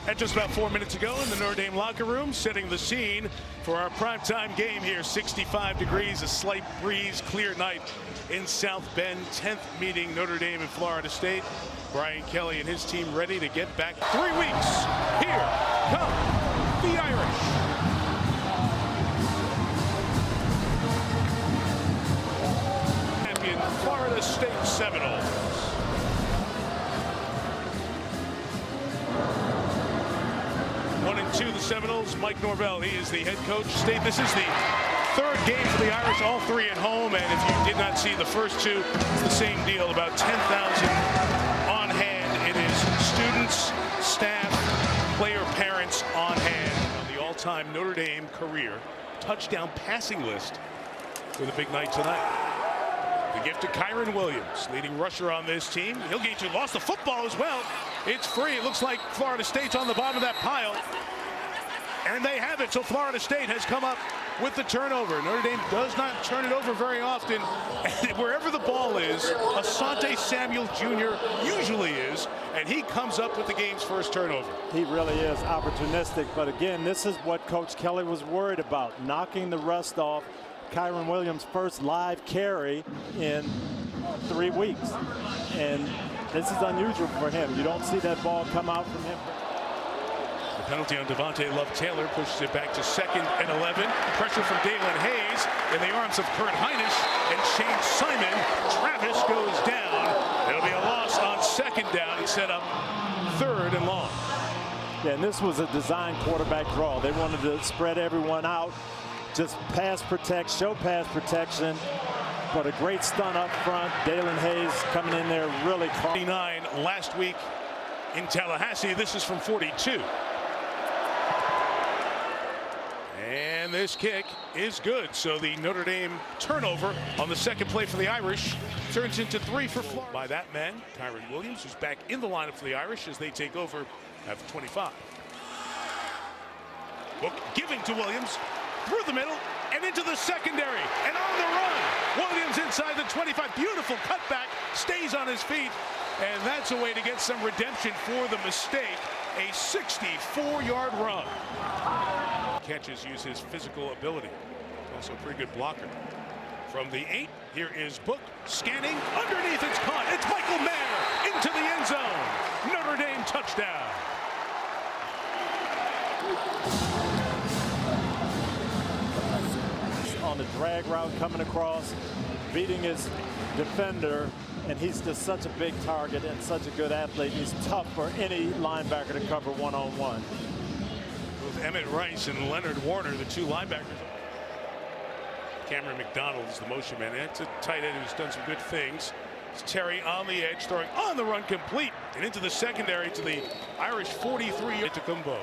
And just about 4 minutes ago in the Notre Dame locker room, setting the scene for our primetime game here. 65 degrees, a slight breeze, clear night in South Bend. 10th meeting Notre Dame and Florida State. Brian Kelly and his team ready to get back. 3 weeks. Here come the Irish. Champion Florida State Seminoles. The Seminoles, Mike Norvell, he is the head coach. State, this is the third game for the Irish, all three at home, and if you did not see the first two, it's the same deal, about 10,000 on hand. It is students, staff, player, parents on hand on the all-time Notre Dame career touchdown passing list with a big night tonight. The gift to Kyron Williams, leading rusher on this team. He'll get you, lost the football as well. It's free. It looks like Florida State's on the bottom of that pile. And they have it, so Florida State has come up with the turnover. Notre Dame does not turn it over very often. And wherever the ball is, Asante Samuel Jr. usually is, and he comes up with the game's first turnover. He really is opportunistic, but again, this is what Coach Kelly was worried about, knocking the rust off Kyron Williams' first live carry in 3 weeks. And this is unusual for him. You don't see that ball come out from him. Penalty on Devontae Love-Taylor pushes it back to 2nd and 11. Pressure from Dalen Hayes in the arms of Kurt Hinish and Shane Simon. Travis goes down. It'll be a loss on 2nd down and set up 3rd and long. Yeah, and this was a design quarterback draw. They wanted to spread everyone out, just pass protect, show pass protection, but a great stun up front. Dalen Hayes coming in there really calm. 49 last week in Tallahassee. This is from 42. And this kick is good. So the Notre Dame turnover on the second play for the Irish turns into 3 for Florida. By that man, Kyron Williams, who's back in the lineup for the Irish as they take over at 25. Book giving to Williams through the middle and into the secondary and on the run. Williams inside the 25. Beautiful cutback, stays on his feet. And that's a way to get some redemption for the mistake. A 64-yard run. Catches, use his physical ability. Also a pretty good blocker. From the 8, here is Book scanning underneath. It's caught. It's Michael Mayer into the end zone. Notre Dame touchdown. On the drag route coming across, beating his defender, and he's just such a big target and such a good athlete. He's tough for any linebacker to cover one-on-one. With Emmett Rice and Leonard Warner, the two linebackers. Cameron McDonald is the motion man. That's a tight end who's done some good things. It's Terry on the edge, throwing on the run complete and into the secondary to the Irish 43 to Kumbo.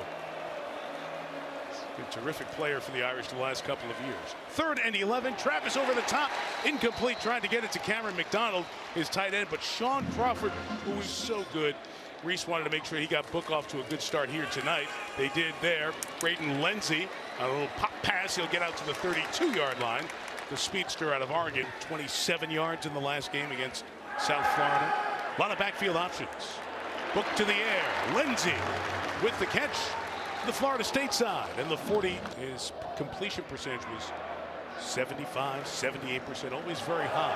A terrific player for the Irish the last couple of years. 3rd and 11. Travis over the top. Incomplete. Trying to get it to Cameron McDonald, his tight end. But Sean Crawford, who was so good. Reese wanted to make sure he got Book off to a good start here tonight. They did there. Braden Lenzy, a little pop pass. He'll get out to the 32-yard line. The speedster out of Oregon. 27 yards in the last game against South Florida. A lot of backfield options. Book to the air. Lenzy with the catch. The Florida State side, and the 40, his completion percentage was 75, 78%, always very high.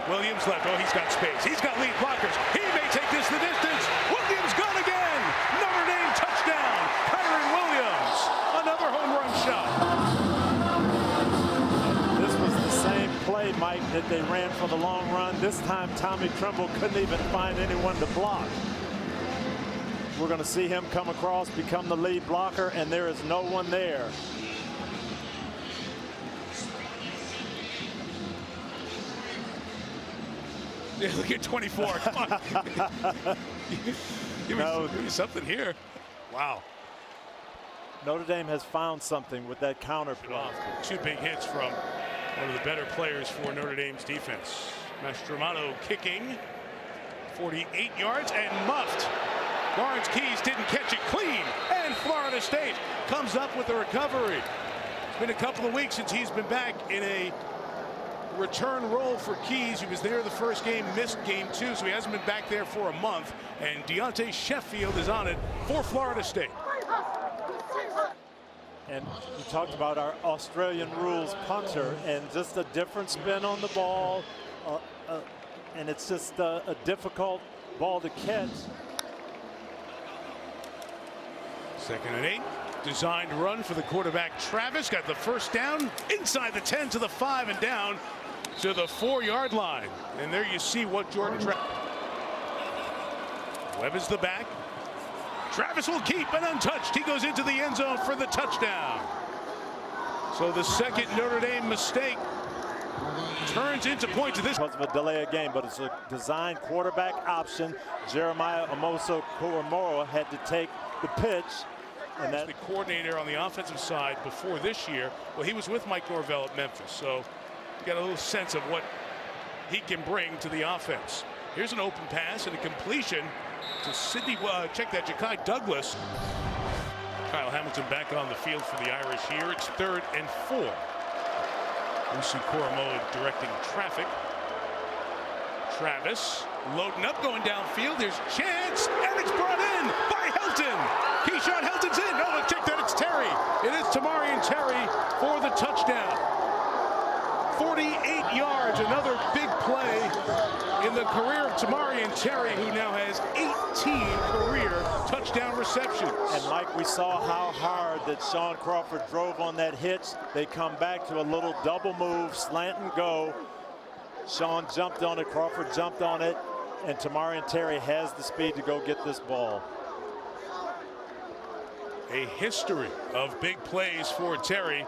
Williams left. Oh, he's got space. He's got lead blockers. He may take this the distance. Williams gone again. Notre Dame touchdown. Kyron Williams, another home run shot. This was the same play, Mike, that they ran for the long run. This time, Tommy Tremble couldn't even find anyone to block. We're going to see him come across, become the lead blocker, and there is no one there. Yeah, look at 24. Come on. Give me something here. Wow. Notre Dame has found something with that counter play. 2 big hits from one of the better players for Notre Dame's defense. Mastromato kicking 48 yards and muffed. Lawrence Keys didn't catch it clean, and Florida State comes up with the recovery. It's been a couple of weeks since he's been back in a return role for Keys. He was there the first game, missed game 2, so he hasn't been back there for a month. And Deontay Sheffield is on it for Florida State. And we talked about our Australian rules punter and just a different spin on the ball. And it's just a difficult ball to catch. 2nd and 8. Designed run for the quarterback. Travis got the first down inside the 10 to the 5 and down to the 4-yard line. And there you see what Jordan Travis. Webb is the back. Travis will keep it untouched. He goes into the end zone for the touchdown. So the second Notre Dame mistake turns into points of this. Because of a delay of game, but it's a designed quarterback option. Jeremiah Amoso-Koromoro had to take the pitch. And that the coordinator on the offensive side before this year. Well, he was with Mike Norvell at Memphis, so you got a little sense of what he can bring to the offense. Here's an open pass and a completion to Sidney. Check that, Ja'Kai Douglas. Kyle Hamilton back on the field for the Irish here. It's 3rd and 4. Usu Koromoa directing traffic. Travis loading up, going downfield. There's chance, and it's brought in by Helton. Keyshawn Helton's in. No, check that, it's Terry. It is Tamarian Terry for the touchdown. 48 yards, another big play in the career of Tamarian Terry, who now has 18 career touchdown receptions. And Mike, we saw how hard that Shaun Crawford drove on that hitch. They come back to a little double move, slant and go. Shaun jumped on it, Crawford jumped on it, and Tamarian Terry has the speed to go get this ball. A history of big plays for Terry.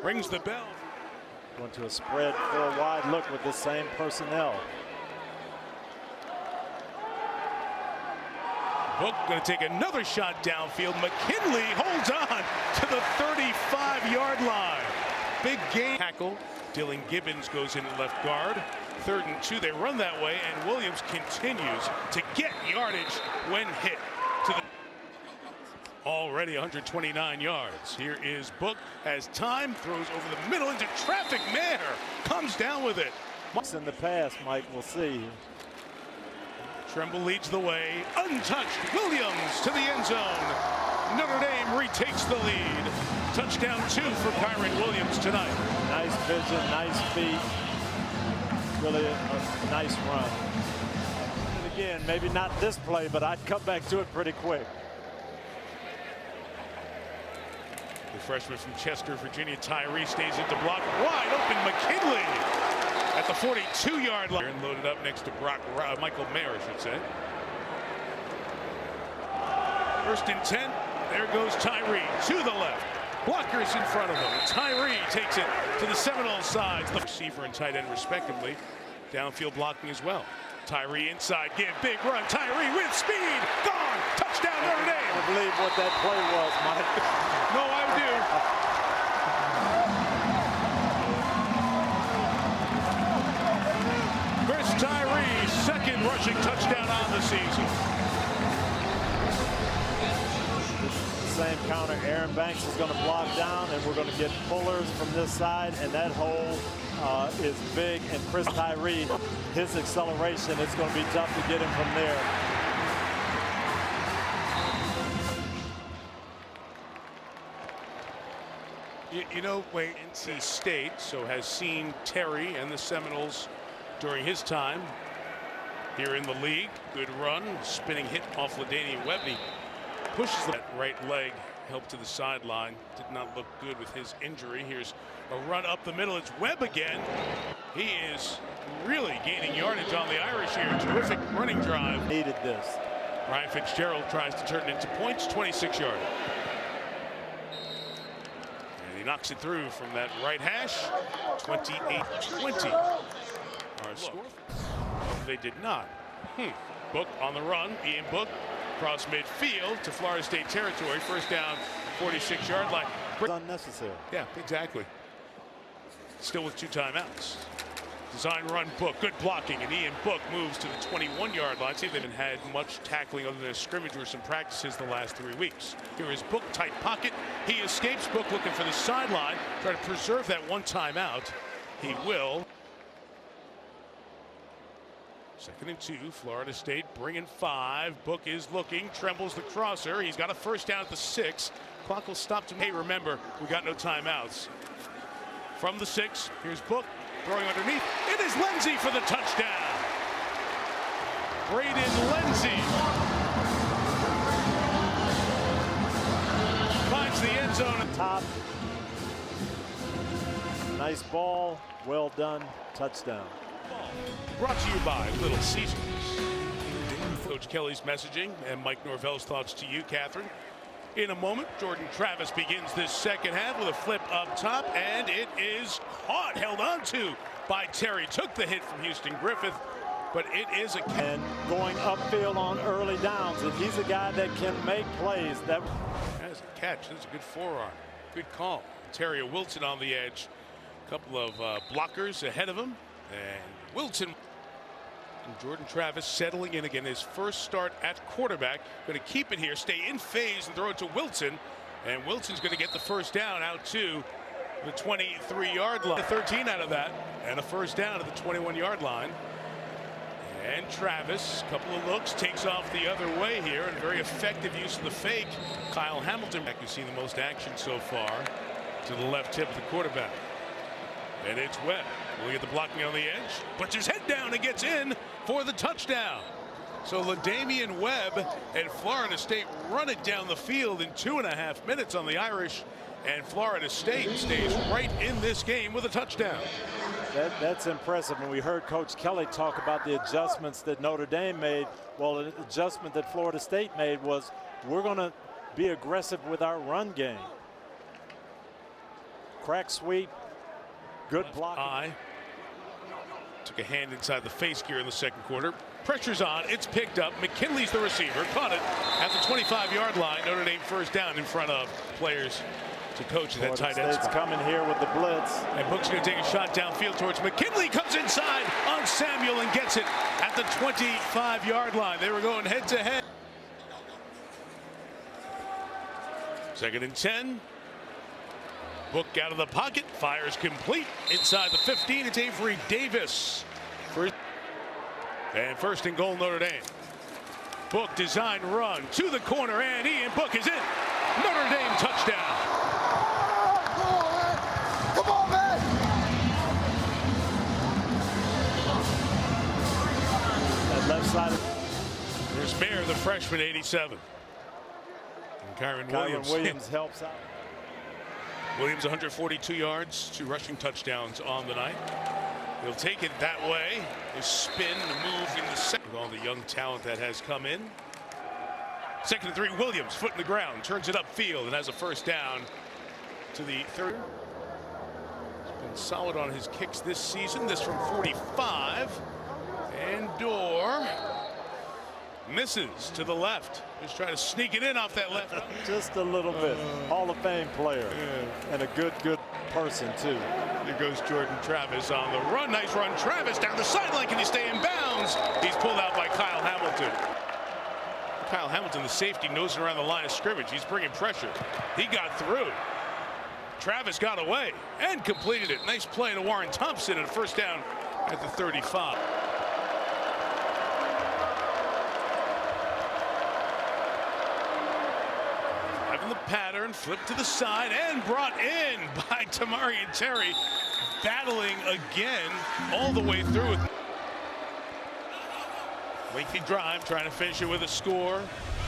Rings the bell. Going to a spread 4-wide look with the same personnel. Book going to take another shot downfield. McKinley holds on to the 35-yard line. Big game tackle. Dylan Gibbons goes in left guard. 3rd and 2. They run that way, and Williams continues to get yardage when hit. To the already 129 yards. Here is Book as time throws over the middle into traffic. Mayer comes down with it. In the pass, Mike, we'll see. Tremble leads the way. Untouched. Williams to the end zone. Notre Dame retakes the lead. Touchdown 2 for Kyron Williams tonight. Nice vision, nice feet. Really a nice run. And again, maybe not this play, but I'd come back to it pretty quick. The freshman from Chester, Virginia, Tyree, stays into block. Wide open McKinley at the 42-yard line. And loaded up next to Michael Mayer, I should say. 1st and 10. There goes Tyree to the left. Blockers in front of him. Tyree takes it to the Seminole side. The receiver and tight end respectively. Downfield blocking as well. Tyree inside, give big run. Tyree with speed. Gone. Touchdown Notre Dame. I believe what that play was, Mike. No, I do. Chris Tyree, 2nd rushing touchdown on the season. Same counter. Aaron Banks is going to block down, and we're going to get pullers from this side, and that hole is big. And Chris Tyree, his acceleration, it's going to be tough to get him from there. You know, NC State has seen Terry and the Seminoles during his time here in the league. Good run, spinning hit off LaDainian Webb. He pushes that right leg, help to the sideline. Did not look good with his injury. Here's a run up the middle. It's Webb again. He is really gaining yardage on the Irish here. Terrific running drive. Needed this. Ryan Fitzgerald tries to turn it into points. 26-yard. And he knocks it through from that right hash. 28-20. Our score. They did not. Book on the run. Ian Book across midfield to Florida State territory. First down, 46-yard line. Unnecessary. Yeah, exactly. Still with 2 timeouts. Design run Book, good blocking, and Ian Book moves to the 21-yard line. See, they haven't had much tackling other than a scrimmage or some practices the last 3 weeks. Here is Book, tight pocket. He escapes. Book looking for the sideline, try to preserve that 1 timeout. He will. 2nd and 2, Florida State bringing 5. Book is looking, trembles the crosser. He's got a first down at the 6. Clock will stop to, hey, remember, we got no timeouts. From the 6, here's Book throwing underneath. It is Lindsey for the touchdown. Braden Lindsey finds the end zone. Top. Nice ball. Well done. Touchdown. Brought to you by Little Caesars. Coach Kelly's messaging and Mike Norvell's thoughts to you, Catherine. In a moment, Jordan Travis begins this second half with a flip up top, and it is caught, held on to by Terry. Took the hit from Houston Griffith, but it is a... And going upfield on early downs, and he's a guy that can make plays. That has a catch. That's a good forearm. Good call. Terry Wilson on the edge. A couple of blockers ahead of him, and Wilson. And Jordan Travis settling in again, his first start at quarterback. Going to keep it here, stay in phase, and throw it to Wilson. And Wilson's going to get the first down out to the 23-yard line. 13 out of that, and a first down at the 21-yard line. And Travis, a couple of looks, takes off the other way here, and very effective use of the fake. Kyle Hamilton, who's seen the most action so far, to the left tip of the quarterback. And it's Webb. Look at the blocking on the edge. Puts his head down and gets in for the touchdown. So LaDamian Webb and Florida State run it down the field in 2.5 minutes on the Irish. And Florida State stays right in this game with a touchdown. That's impressive. And we heard Coach Kelly talk about the adjustments that Notre Dame made. Well, the adjustment that Florida State made was we're going to be aggressive with our run game. Crack sweep. Good block. Took a hand inside the face gear in the second quarter. Pressure's on. It's picked up. McKinley's the receiver. Caught it at the 25-yard line. Notre Dame first down in front of players to coach that tight end. State's coming here with the blitz. And Book's going to take a shot downfield towards McKinley. Comes inside on Samuel and gets it at the 25-yard line. They were going head to head. 2nd and 10. Book out of the pocket, fires complete inside the 15. It's Avery Davis. And 1st and goal, Notre Dame. Book design run to the corner, and Ian Book is in. Notre Dame touchdown. Come on, man. That left side. There's Mayer, the freshman, 87. And Kyron Williams helps out. Williams 142 yards, 2 rushing touchdowns on the night. He'll take it that way. His spin, the move in the second. With all the young talent that has come in. 2nd and 3, Williams, foot in the ground, turns it upfield and has a first down to the 3rd. He's been solid on his kicks this season. This from 45. And Dorr misses to the left. Just trying to sneak it in off that left. Just a little bit. Hall of Fame player. Yeah. And a good person, too. There goes Jordan Travis on the run. Nice run. Travis down the sideline. Can he stay in bounds? He's pulled out by Kyle Hamilton. Kyle Hamilton, the safety, nosing around the line of scrimmage. He's bringing pressure. He got through. Travis got away and completed it. Nice play to Warren Thompson and a first down at the 35. The pattern, flipped to the side and brought in by Tamarian Terry, battling again all the way through. Lengthy drive, trying to finish it with a score.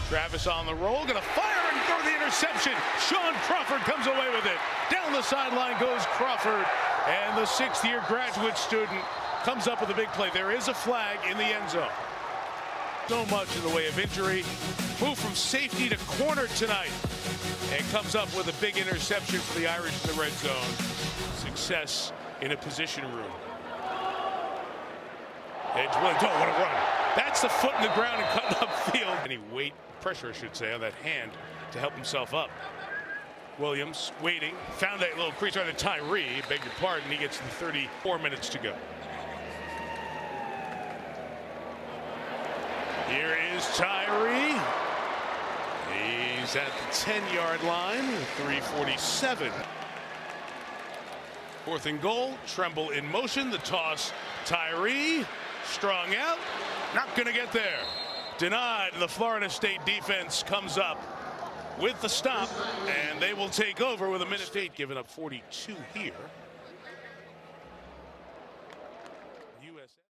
Travis on the roll, gonna fire and throw the interception. Sean Crawford comes away with it. Down the sideline goes Crawford, and the 6th-year graduate student comes up with a big play. There is a flag in the end zone. So much in the way of injury. Move from safety to corner tonight. And comes up with a big interception for the Irish in the red zone. Success in a position room. Edge Williams, oh, what a run. That's the foot in the ground and cutting upfield. Any weight, pressure I should say, on that hand to help himself up. Williams waiting, found that little crease on the Tyree, beg your pardon, he gets the 34 minutes to go. Here is Tyree. He's at the 10-yard line, 3:47. 4th and goal, Tremble in motion, the toss, Tyree, Strung out. Not going to get there. Denied. The Florida State defense comes up with the stop, and they will take over with a minute. State giving up 42 here.